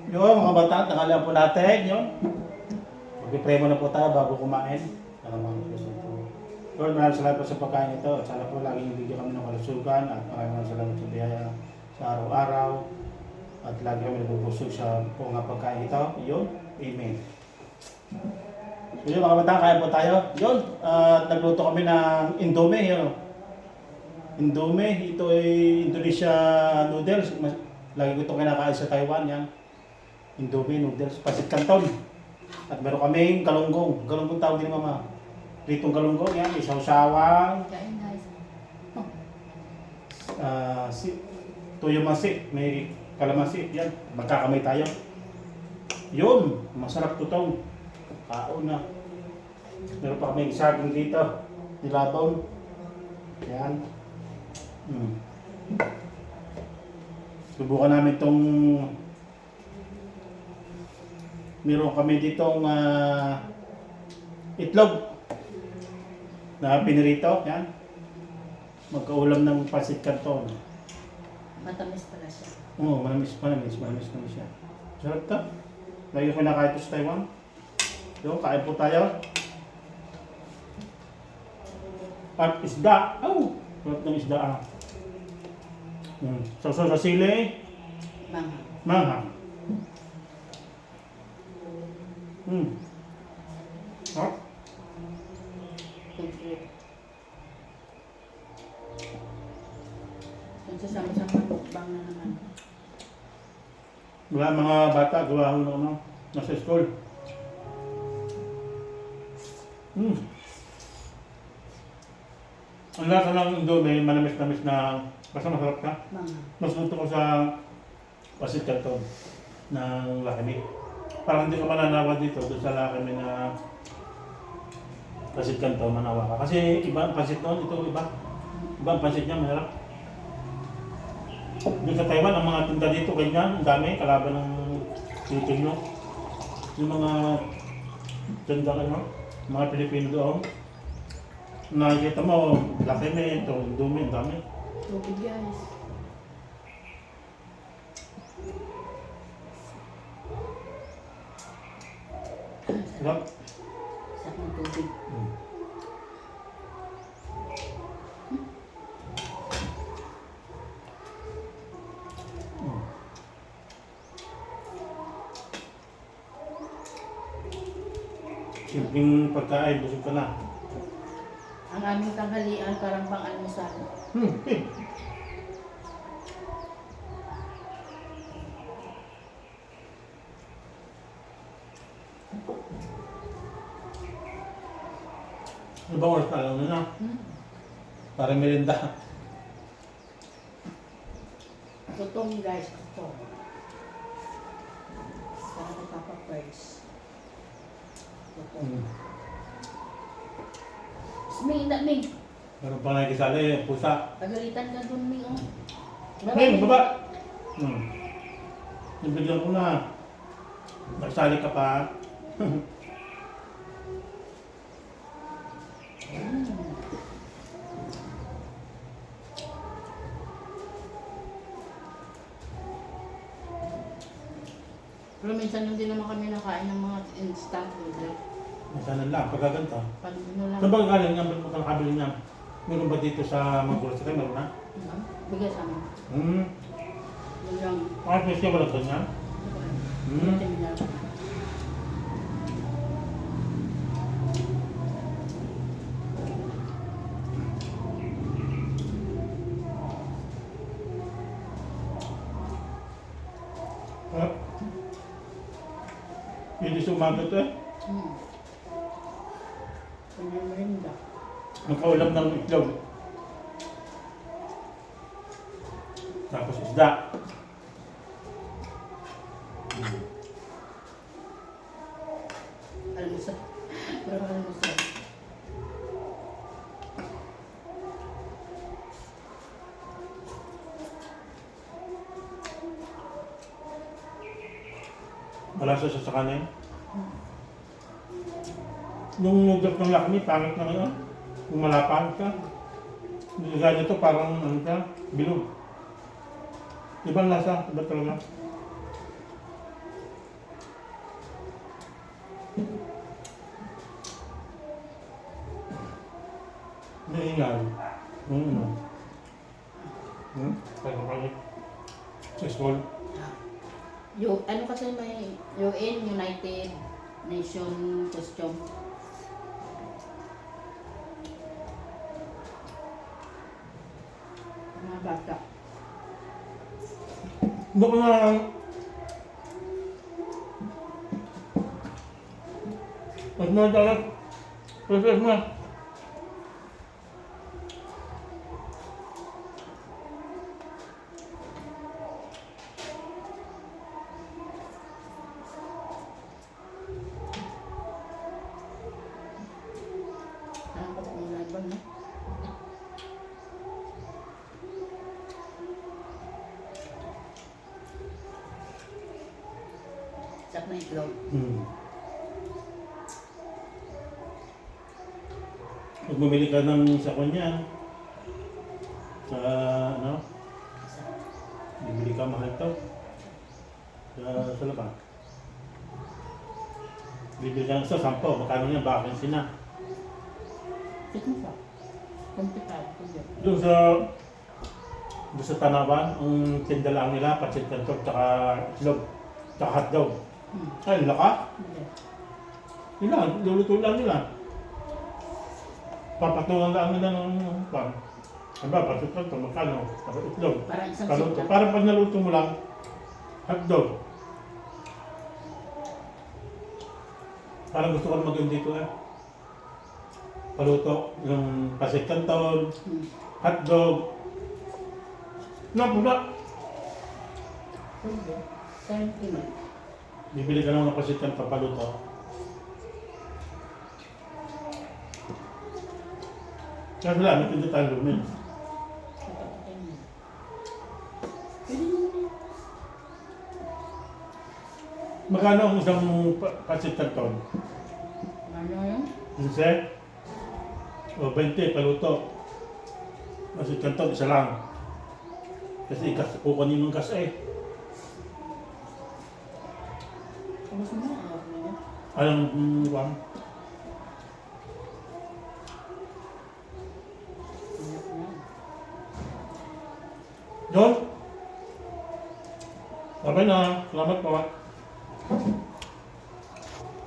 Yun, mga bata, tanghalian po natin, yun. Mag-pray muna po tayo bago kumain. Lord, maraming salamat po sa pagkain ito. At sana po laging bigyan kami ng kalusugan at maraming salamat sa biyaya sa araw-araw. At lagi kami nabubusog sa buong pagkain ito. Yun, amen. So yun, mga bata, kaya po tayo. Yun, at nagluto kami ng Indomie. Yun. Indomie, ito ay Indonesia noodles. Lagi ko itong kinakain sa Taiwan. Yan. Indomie noodles, pasit canton. At meron kaming galunggong. Galunggong tawag din mama. Pritong galunggong yan, isaw-sawang. Kain guys. Tuyo masi, may kalamansi. Yan, magkakamay tayo. Yun, masarap tutong. Kaon na. Meron pa kaming saging dito. Nilabaw. Yan. Subukan namin itong meron kami ditong itlog na pinirito. Yan. Magkaulam ng pasit canton. Matamis pala siya. Oo, manamis siya. Sarap to. Lagi ko kinakain ito sa Taiwan. So, kain po tayo. At isda. Oh, sarap ng isda ah. So, sa sili. Manga. Manghang. Sarap. Favorite. Kung sasama-sama mukbang na naman. Wala mga bata, gawa ko na nasa school. Ang lasa ng Indomie, manamis-namis na basta masarap ka. Manga. Mas gusto ko sa pasit canton ng Lakami. Parang hindi ka mananawa dito doon sa Lakami na pasit canton, manawa ka. Kasi iba ang pasit noon, ito iba. Iba ang pasit niya, masarap. Doon sa Taiwan, ang mga tinda dito, ganyan, ang dami, kalaban ng Pilipino. Yung mga tinda, mga Pilipino doon. Nakikita mo, Lakami, ito, Indomie, ang dami. Tubig guys. Sarap. Sarap ng tubig. Simpleng pagkain, busog ka na. Ang aming tanghalian parang pang-almusal. Ano ba oras na? Alam na. Para merinda. Tutong guys, tutong. Para nagpapa-first. Tutong. Ming, na Ming. Meron pa nakikisali, pusa. Pagalitan ka dun, Ming. Oh. Ming, baba! Nabigyan ko na. Nagsali ka pa. Pero minsan lang din naman kami nakain ng mga instant noodle. Sana lang, pagkaganta. Pag ano lang. Saan ba galing niya? Ba't mo ka nakabili niya? Meron ba dito sa mga grocery? Meron na? Bigay sa amin. Yun lang. Mga fish niya ba lang ganyan? Hindi sa umaga ito eh. Kanya merinda. Magkaulam ng itlog. Tapos isda. Almusal. Pero almusal. Malasa siya sa kanin. Yung noodles ng Lakmi, pangit na ngayon. Yung malapang siya. Nilagay nito parang ano siya, bilog. Ibang lasa, iba talaga. Ingay. Kaya pala. Sa school. Ano kasi may UN, United Nation Costume. Mga bata. Hindi ko na mas madalas. Process mo. Ano pa kung laban na? Sak na itlog. Pag bumili ka ng sa kanya, sa ano, bibili ka mahal to. Sa labas. Bibili ka ng sa 10, magkano yan, vacancy na. Sit mo sa. 25. Kundi. Doon sa Tanawan, ang tinda lang nila, pancit canton, tsaka itlog, tsaka hotdog. Ay, laka. Hindi. Yun lang, luluto lang nila. Papatungan lang nila ng pan. Aba, pancit canton, magkano, tapos itlog. Parang isang Kaluto. sit lang. Parang pag naluto mo lang, hotdog. Parang gusto ko maganda dito eh. Paluto, yung pancit canton, hotdog. Napuna. Kundi. 70 na. Bibili ka naman ng pancit canton, paluto. Kaya wala, may tinda tayo lumin. Kapatitin mo. Pwede naman yan. Magkano ang isang pancit canton? Ano yun? 15? O 20, paluto. Pancit canton, isa lang. Kasi kukunin ng gas eh. Tapos mo na. Ayaw ko na yan. Anong one? Ayaw ko na yan. John? Okay na. Salamat po.